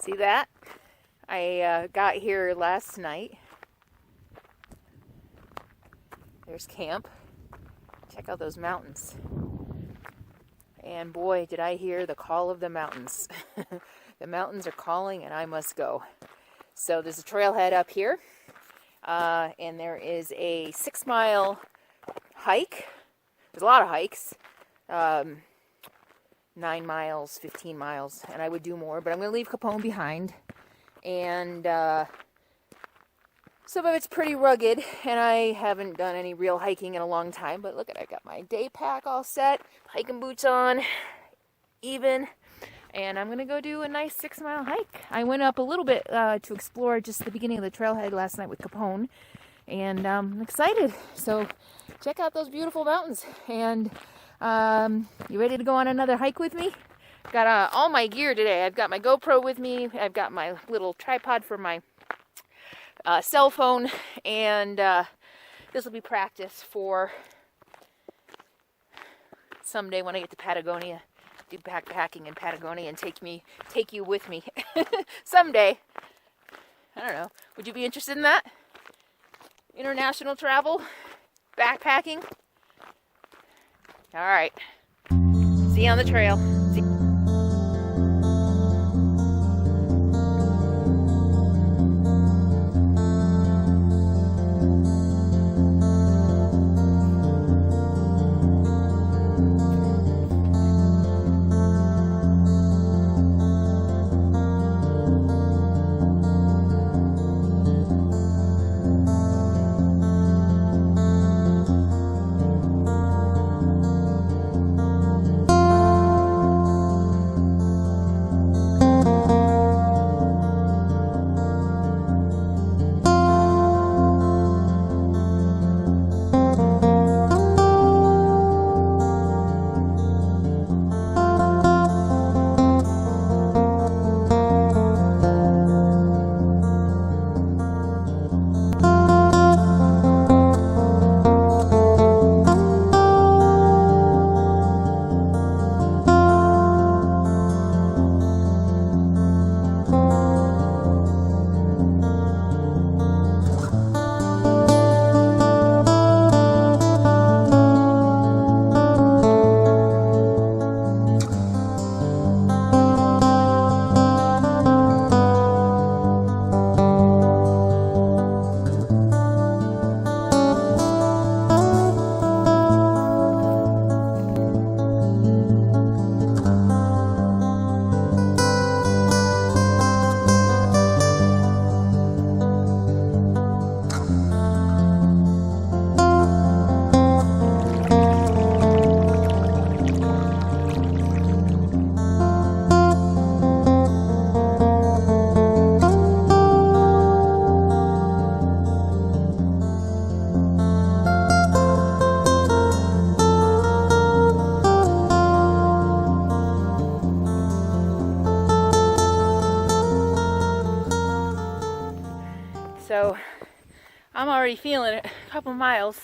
See that? I got here last night. There's camp. Check out those mountains. And boy, did I hear the call of the mountains. The mountains are calling and I must go. So there's a trailhead up here. And there is a 6-mile hike. There's a lot of hikes. 9 miles, 15 miles. And I would do more, but I'm going to leave Capone behind. And some of it's pretty rugged, and I haven't done any real hiking in a long time. But look at, I got my day pack all set, hiking boots on, even, and I'm gonna go do a nice 6-mile hike. I went up a little bit to explore just the beginning of the trailhead last night with Capone, and I'm excited. So check out those beautiful mountains. And you ready to go on another hike with me? Got all my gear today. I've got my GoPro with me. I've got my little tripod for my cell phone, and this will be practice for someday when I get to Patagonia, do backpacking in Patagonia and take you with me someday. I don't know. Would you be interested in that? International travel, backpacking. All right. See you on the trail. So I'm already feeling it. A couple miles.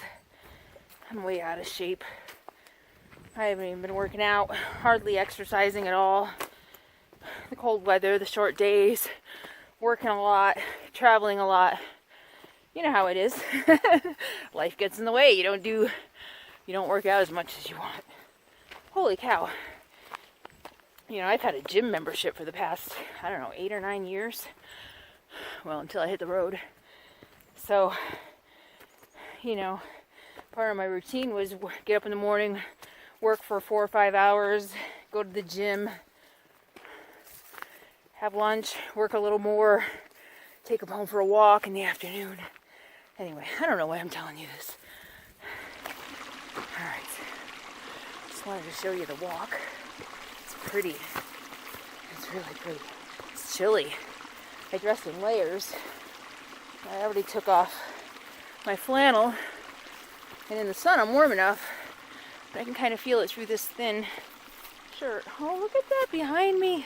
I'm way out of shape. I haven't even been working out, hardly exercising at all. The cold weather, the short days, working a lot, traveling a lot. You know how it is. Life gets in the way. You don't work out as much as you want. Holy cow. You know, I've had a gym membership for the past, 8 or 9 years. Well, until I hit the road. So, part of my routine was get up in the morning, work for 4 or 5 hours, go to the gym, have lunch, work a little more, take them home for a walk in the afternoon. Anyway, I don't know why I'm telling you this. Alright, just wanted to show you the walk. It's pretty. It's really pretty. It's chilly. I dressed in layers. I already took off my flannel, and in the sun I'm warm enough, but I can kind of feel it through this thin shirt. Oh, look at that behind me.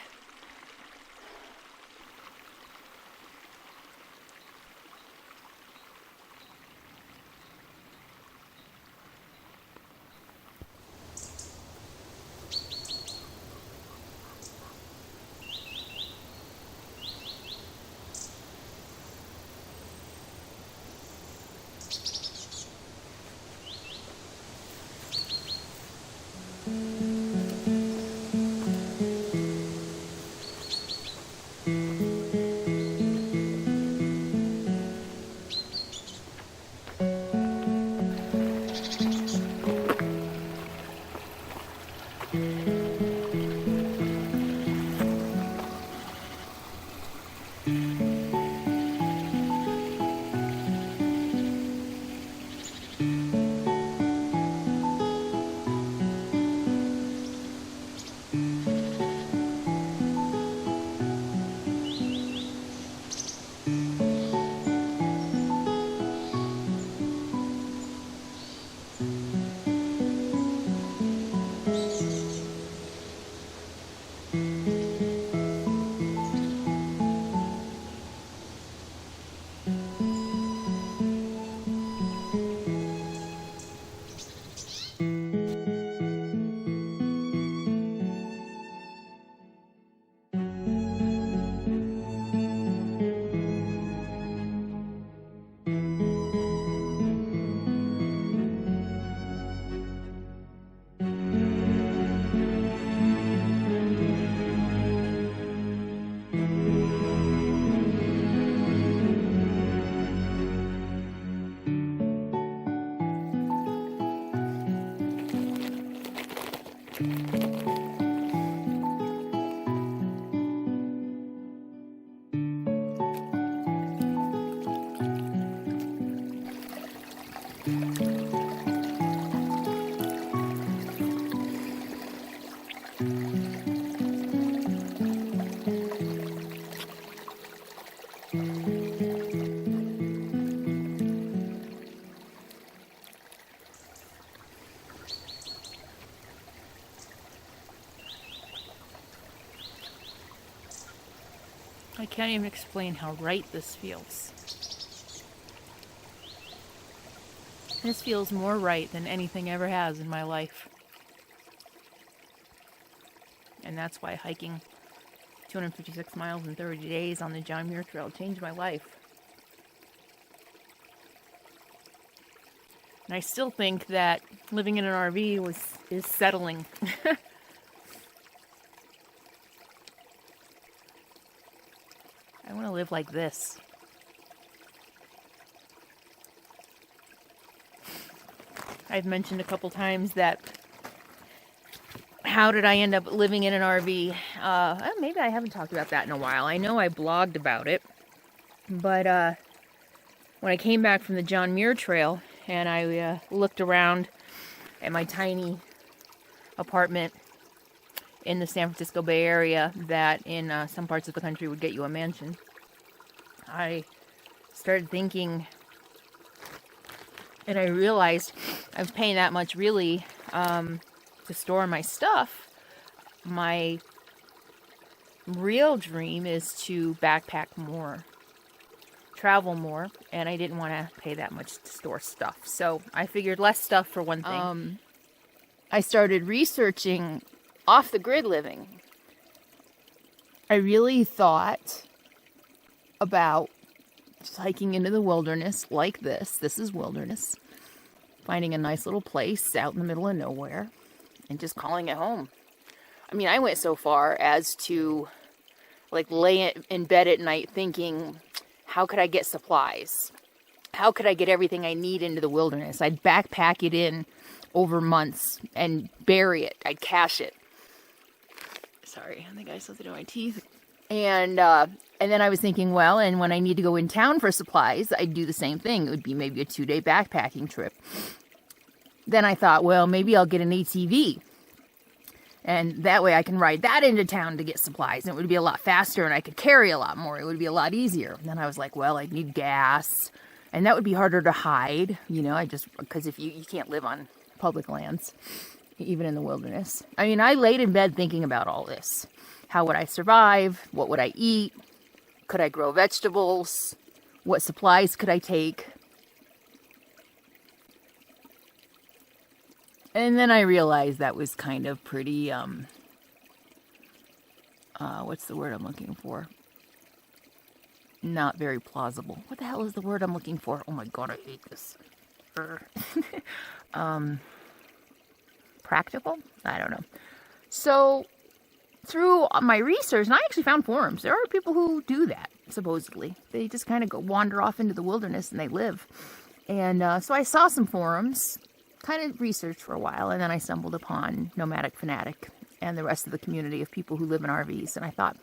I can't even explain how right this feels. This feels more right than anything ever has in my life. And that's why hiking 256 miles in 30 days on the John Muir Trail changed my life. And I still think that living in an RV is settling. I want to live like this. I've mentioned a couple times that how did I end up living in an RV? Maybe I haven't talked about that in a while. I know I blogged about it, but when I came back from the John Muir Trail and I looked around at my tiny apartment in the San Francisco Bay Area that in some parts of the country would get you a mansion, I started thinking, and I realized I was paying that much really to store my stuff. My real dream is to backpack more, travel more, and I didn't want to pay that much to store stuff. So I figured less stuff for one thing. I started researching off-the-grid living. I really thought about just hiking into the wilderness like this. This is wilderness. Finding a nice little place out in the middle of nowhere and just calling it home. I mean, I went so far as to like lay in bed at night thinking, how could I get supplies? How could I get everything I need into the wilderness? I'd backpack it in over months and bury it. I'd cache it. Sorry, I think I have something in my teeth. And then I was thinking, well, and when I need to go in town for supplies, I'd do the same thing. It would be maybe a 2-day backpacking trip. Then I thought, well, maybe I'll get an ATV. And that way I can ride that into town to get supplies. And it would be a lot faster and I could carry a lot more. It would be a lot easier. And then I was like, well, I'd need gas. And that would be harder to hide, you know, because if you can't live on public lands, even in the wilderness. I mean, I laid in bed thinking about all this. How would I survive? What would I eat? Could I grow vegetables? What supplies could I take? And then I realized that was kind of pretty, what's the word I'm looking for? Not very plausible. What the hell is the word I'm looking for? Oh my God, I hate this. Practical? I don't know. So through my research, and I actually found forums. There are people who do that, supposedly. They just kind of go wander off into the wilderness and they live. And so I saw some forums, kind of researched for a while, and then I stumbled upon Nomadic Fanatic and the rest of the community of people who live in RVs. And I thought,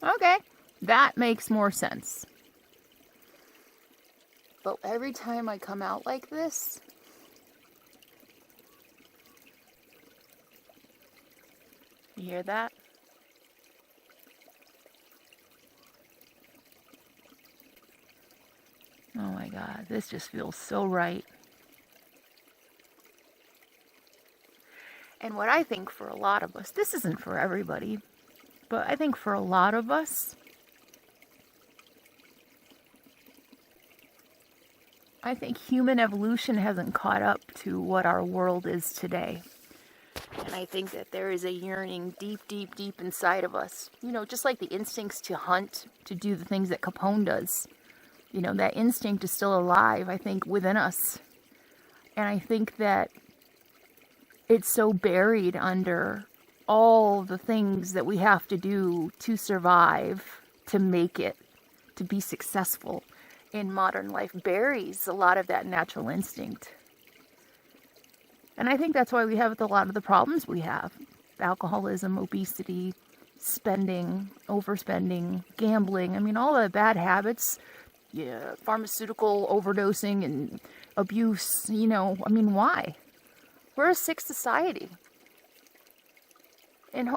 okay, that makes more sense. But every time I come out like this, you hear that? Oh my God, this just feels so right. And what I think for a lot of us, this isn't for everybody, but I think for a lot of us, I think human evolution hasn't caught up to what our world is today. And I think that there is a yearning deep, deep, deep inside of us. You know, just like the instincts to hunt, to do the things that Capone does. You know, that instinct is still alive, I think, within us. And I think that it's so buried under all the things that we have to do to survive, to make it, to be successful in modern life, buries a lot of that natural instinct. And I think that's why we have a lot of the problems we have. Alcoholism, obesity, spending, overspending, gambling. I mean, all the bad habits, pharmaceutical overdosing and abuse, you know, I mean, why? We're a sick society.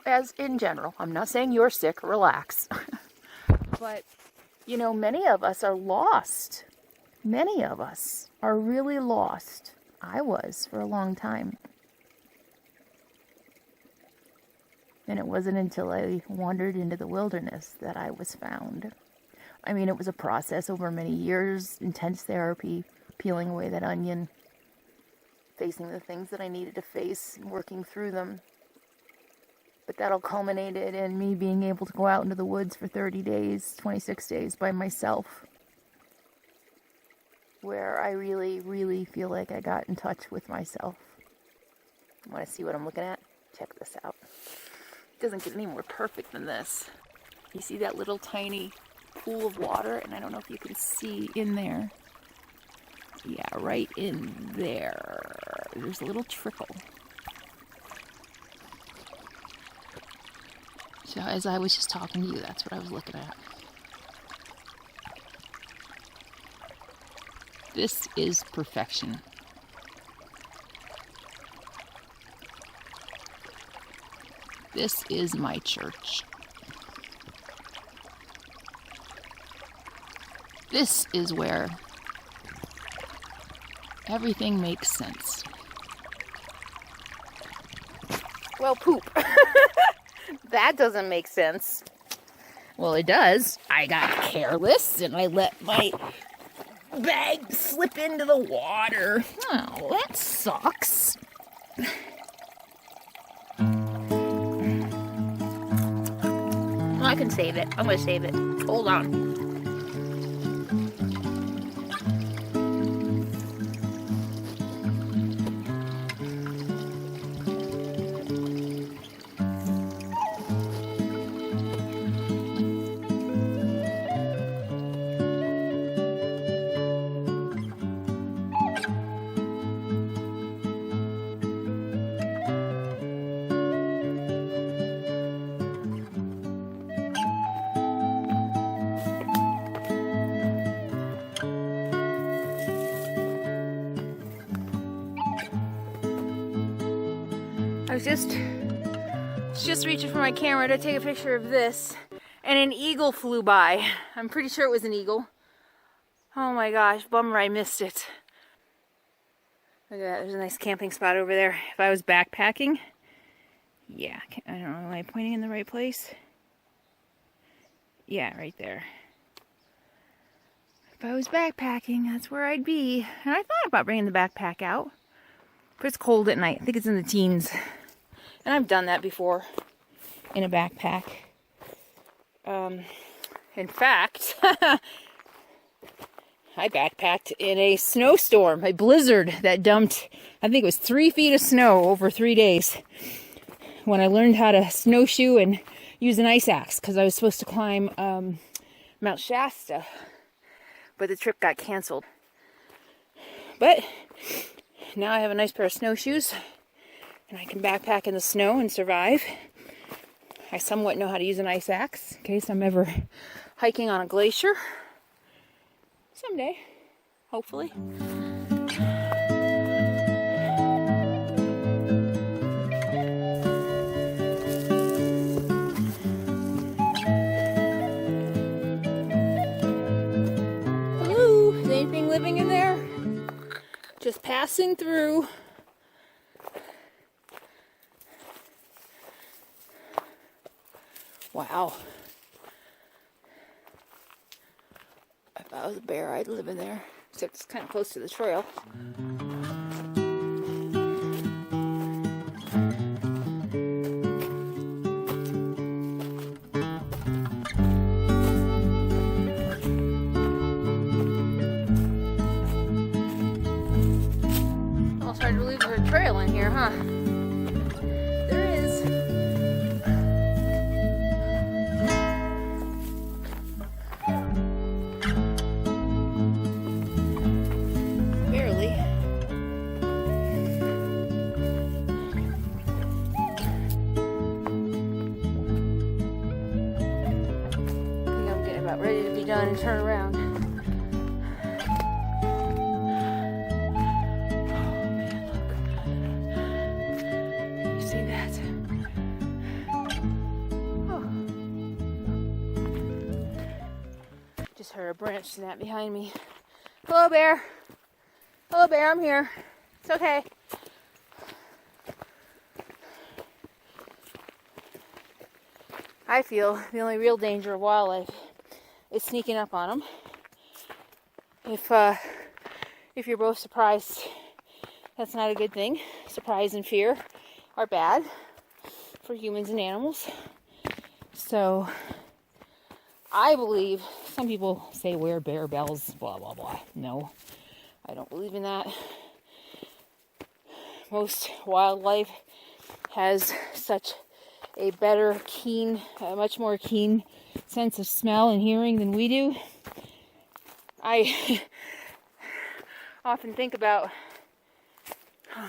As in general, I'm not saying you're sick, relax. But, you know, many of us are lost. Many of us are really lost. I was for a long time. And it wasn't until I wandered into the wilderness that I was found. I mean, it was a process over many years, intense therapy, peeling away that onion, facing the things that I needed to face, and working through them. But that all culminated in me being able to go out into the woods for 30 days, 26 days by myself, where I really, really feel like I got in touch with myself. Want to see what I'm looking at? Check this out. It doesn't get any more perfect than this. You see that little tiny pool of water? And I don't know if you can see in there. Yeah, right in there. There's a little trickle. So as I was just talking to you, that's what I was looking at. This is perfection. This is my church. This is where everything makes sense. Well, poop. That doesn't make sense. Well, it does. I got careless and I let my bag slip into the water. Oh, that sucks. I can save it. I'm going to save it. Hold on. I was just reaching for my camera to take a picture of this, and an eagle flew by. I'm pretty sure it was an eagle. Oh my gosh, bummer I missed it. Look at that, there's a nice camping spot over there. If I was backpacking, yeah, I don't know, am I pointing in the right place? Yeah, right there. If I was backpacking, that's where I'd be. And I thought about bringing the backpack out, but it's cold at night. I think it's in the teens. And I've done that before in a backpack. In fact, I backpacked in a snowstorm, a blizzard that dumped, I think it was 3 feet of snow over 3 days. When I learned how to snowshoe and use an ice axe, because I was supposed to climb Mount Shasta, but the trip got canceled. But now I have a nice pair of snowshoes, and I can backpack in the snow and survive. I somewhat know how to use an ice axe in case I'm ever hiking on a glacier. Someday, hopefully. Hello, is anything living in there? Just passing through. Wow. If I was a bear, I'd live in there. Except it's kind of close to the trail. Almost hard to believe there's a trail in here, huh? There is. Ready to be done and turn around. Oh man, look. You see that? Oh. Just heard a branch snap behind me. Hello, bear. Hello, bear, I'm here. It's okay. I feel the only real danger of wildlife is sneaking up on them. If you're both surprised, that's not a good thing. Surprise and fear are bad for humans and animals. So I believe, some people say wear bear bells, blah, blah, blah. No, I don't believe in that. Most wildlife has such a better, much more keen sense of smell and hearing than we do. I often think about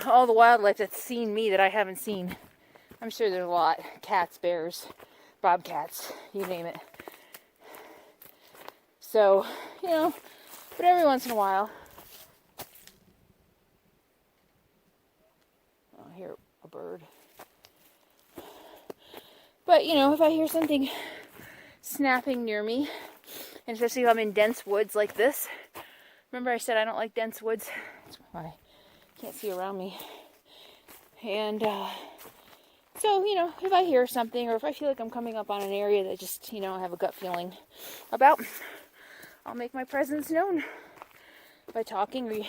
all the wildlife that's seen me that I haven't seen. I'm sure there's a lot. Cats, bears, bobcats, you name it. So, you know, but every once in a while, I hear a bird. But, you know, if I hear something snapping near me, and especially if I'm in dense woods like this. Remember I said I don't like dense woods? That's why I can't see around me. And so, you know, if I hear something or if I feel like I'm coming up on an area that just, you know, I have a gut feeling about, I'll make my presence known by talking,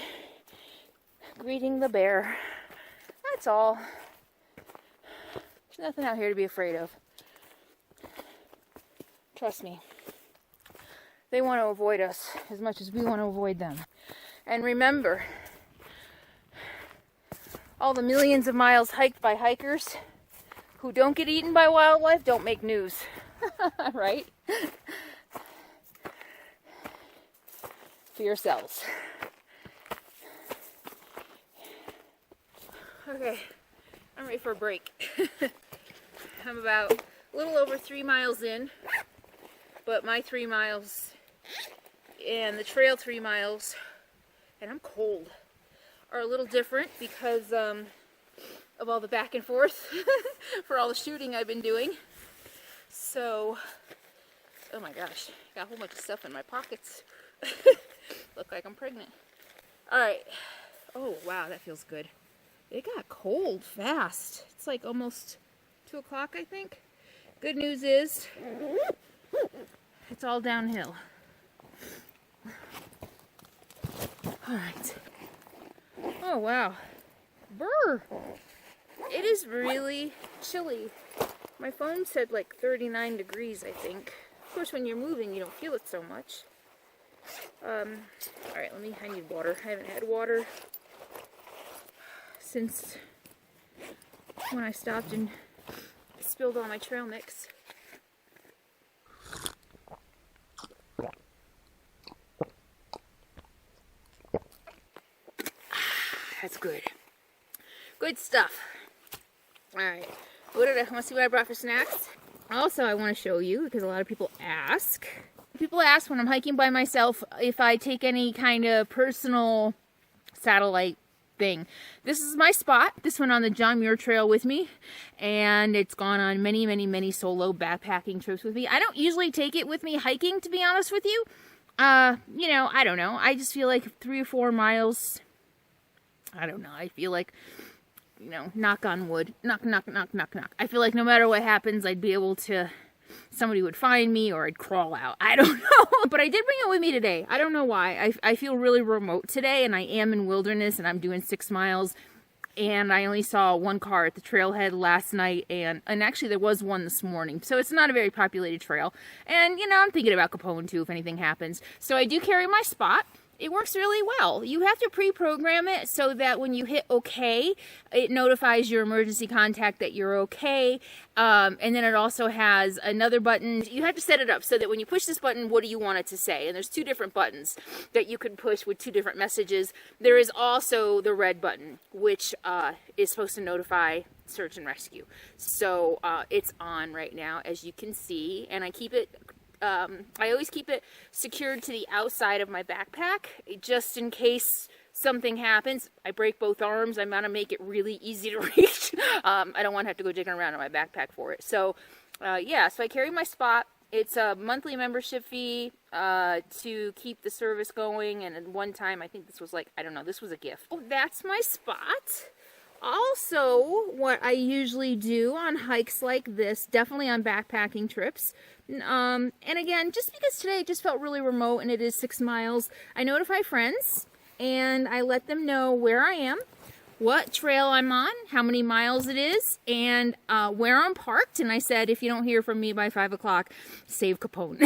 greeting the bear. That's all. There's nothing out here to be afraid of. Trust me. They want to avoid us as much as we want to avoid them. And remember, all the millions of miles hiked by hikers who don't get eaten by wildlife don't make news. Right? For yourselves. Okay, I'm ready for a break. I'm about a little over 3 miles in, but my 3 miles and the trail 3 miles, and I'm cold, are a little different because of all the back and forth for all the shooting I've been doing. So, oh my gosh, got a whole bunch of stuff in my pockets. Look like I'm pregnant. Alright. Oh wow, that feels good. It got cold fast. It's like almost 2 o'clock, I think. Good news is, it's all downhill. Alright. Oh wow. Brr! It is really chilly. My phone said like 39 degrees, I think. Of course, when you're moving, you don't feel it so much. Alright, I need water. I haven't had water since when I stopped and spilled all my trail mix. That's good. Good stuff. Alright, want to see what I brought for snacks? Also, I want to show you, because a lot of people ask. People ask when I'm hiking by myself if I take any kind of personal satellite thing. This is my spot. This went on the John Muir Trail with me, and it's gone on many, many, many solo backpacking trips with me. I don't usually take it with me hiking, to be honest with you. You know, I don't know. I just feel like 3 or 4 miles, I don't know. I feel like, you know, knock on wood. Knock, knock, knock, knock, knock. I feel like no matter what happens, I'd be able to, somebody would find me or I'd crawl out. I don't know. But I did bring it with me today. I don't know why. I feel really remote today, and I am in wilderness, and I'm doing 6 miles. And I only saw 1 car at the trailhead last night, and actually there was one this morning. So it's not a very populated trail. And, you know, I'm thinking about Capone too if anything happens. So I do carry my spot. It works really well. You have to pre-program it so that when you hit OK, it notifies your emergency contact that you're okay. And then it also has another button. You have to set it up so that when you push this button, what do you want it to say? And there's 2 different buttons that you can push with 2 different messages. There is also the red button, which is supposed to notify search and rescue. So it's on right now, as you can see. And I keep it... I always keep it secured to the outside of my backpack, just in case something happens. I break both arms. I'm going to make it really easy to reach. I don't want to have to go digging around in my backpack for it. So, yeah, so I carry my spot. It's a monthly membership fee to keep the service going. And at one time, I think this was like, I don't know, this was a gift. Oh, that's my spot. Also, what I usually do on hikes like this, definitely on backpacking trips, and again, just because today it just felt really remote and it is 6 miles, I notify friends and I let them know where I am, what trail I'm on, how many miles it is, and where I'm parked. And I said, if you don't hear from me by 5 o'clock, save Capone.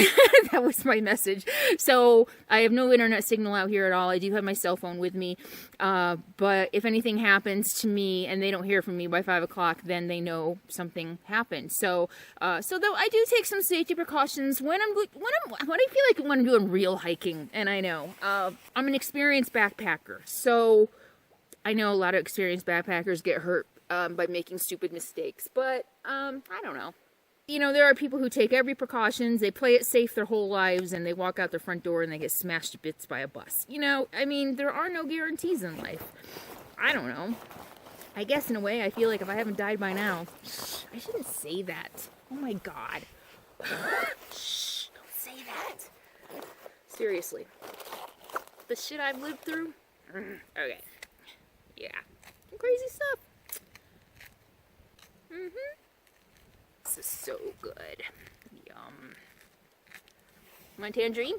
That was my message. So I have no internet signal out here at all. I do have my cell phone with me. But if anything happens to me and they don't hear from me by 5 o'clock, then they know something happened. So though I do take some safety precautions when I feel like when I'm doing real hiking. And I know I'm an experienced backpacker, so I know a lot of experienced backpackers get hurt by making stupid mistakes, but I don't know. You know, there are people who take every precautions, they play it safe their whole lives, and they walk out their front door and they get smashed to bits by a bus. You know, I mean, there are no guarantees in life. I don't know. I guess in a way, I feel like if I haven't died by now, I shouldn't say that. Oh my God. Shh, don't say that. Seriously. The shit I've lived through? Okay. Yeah, some crazy stuff. This is so good. Yum. My tangerine?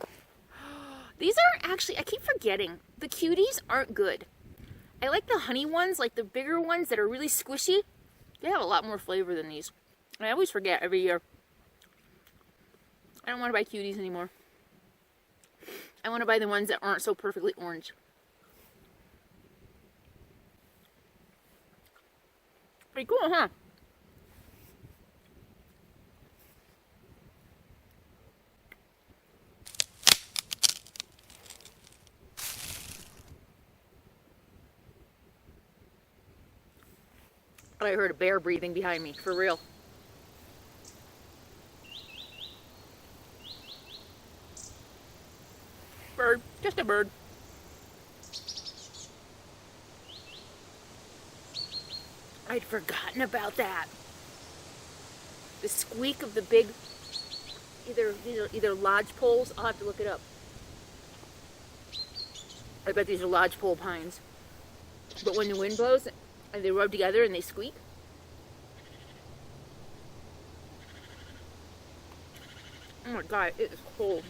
These are actually, I keep forgetting, the cuties aren't good. I like the honey ones, like the bigger ones that are really squishy. They have a lot more flavor than these. I always forget every year. I don't want to buy cuties anymore. I want to buy the ones that aren't so perfectly orange. Pretty cool, huh? I heard a bear breathing behind me, for real. Bird, just a bird. I'd forgotten about that. The squeak of the big, either lodgepole. I'll have to look it up. I bet these are lodgepole pines. But when the wind blows and they rub together and they squeak. Oh my God, it is cold.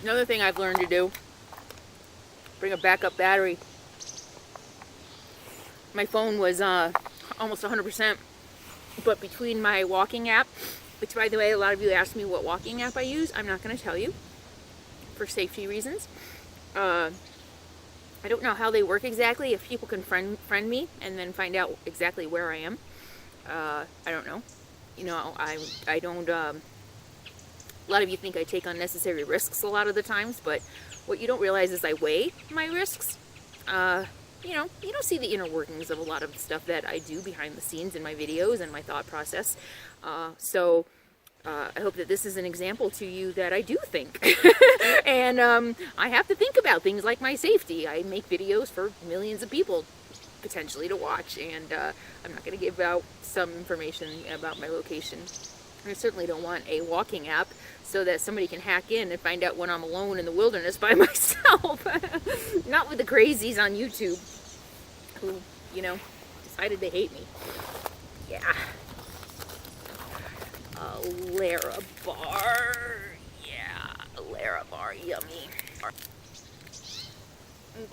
Another thing I've learned to do, bring a backup battery. My phone was almost 100%, but between my walking app, which by the way, a lot of you asked me what walking app I use, I'm not going to tell you for safety reasons. I don't know how they work exactly, if people can friend me and then find out exactly where I am. I don't know. You know, I don't... A lot of you think I take unnecessary risks a lot of the times, but what you don't realize is I weigh my risks. You know, you don't see the inner workings of a lot of stuff that I do behind the scenes in my videos and my thought process. So I hope that this is an example to you that I do think. And I have to think about things like my safety. I make videos for millions of people potentially to watch, and I'm not going to give out some information about my location. I certainly don't want a walking app so that somebody can hack in and find out when I'm alone in the wilderness by myself. Not with the crazies on YouTube who, you know, decided they hate me. Yeah. A Larabar. Yeah, a Larabar. Yummy.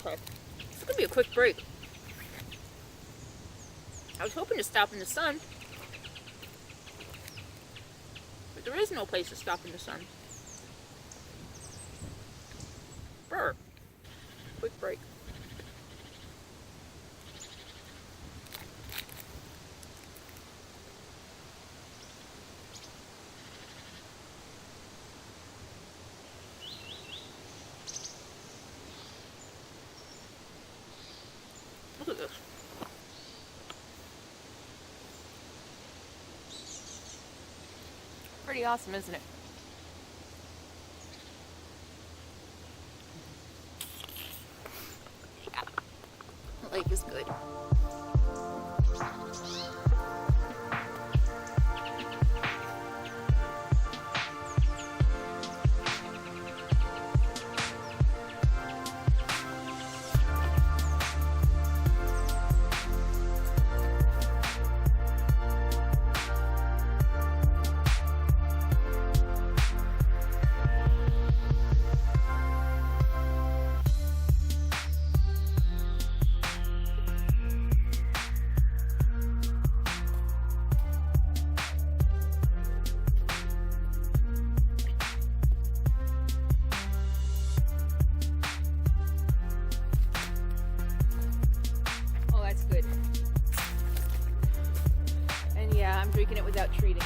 Okay. This could be a quick break. I was hoping to stop in the sun. There is no place to stop in the sun. Brr. Quick break. Look at this. Pretty awesome, isn't it? Yeah. The lake is good. Yeah, I'm drinking it without treating it.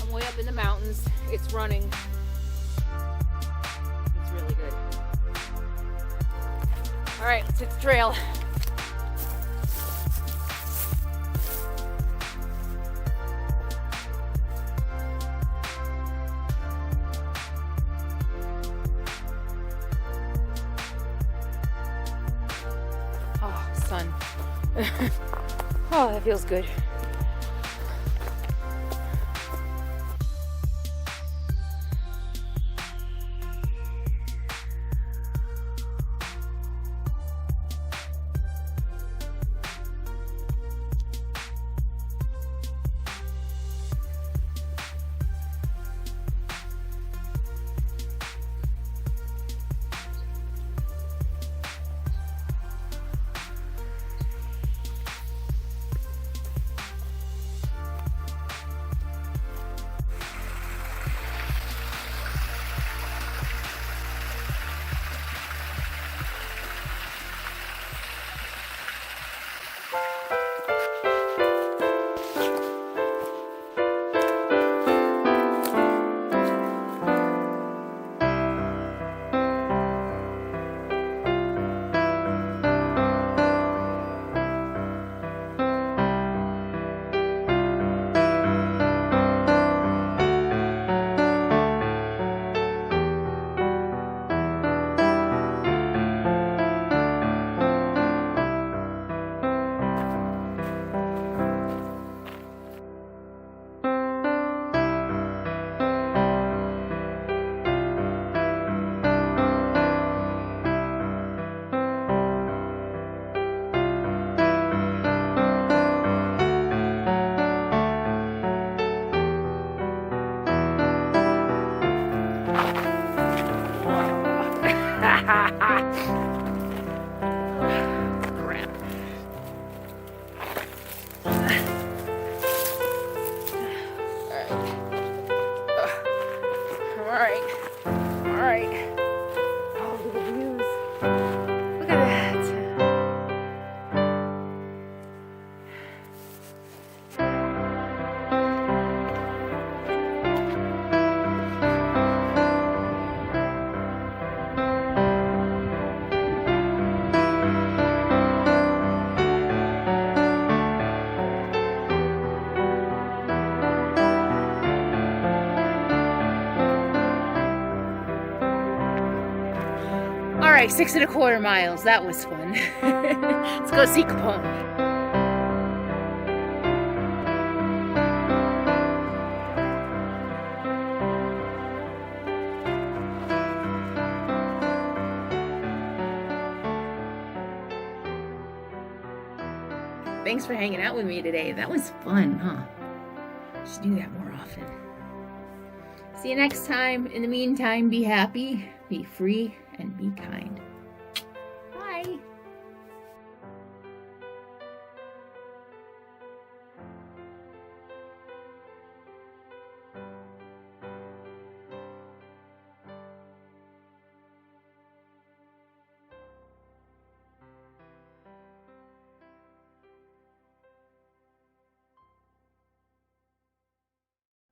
I'm way up in the mountains. It's running. It's really good. All right, let's hit the trail. Oh, sun. Oh, that feels good. Crap. Alright. Oh, look at the views. Look at that. All right, 6¼ miles. That was fun. Let's go see Capone. Thanks for hanging out with me today. That was fun, huh? Should do that more often. See you next time. In the meantime, be happy, be free, and be kind.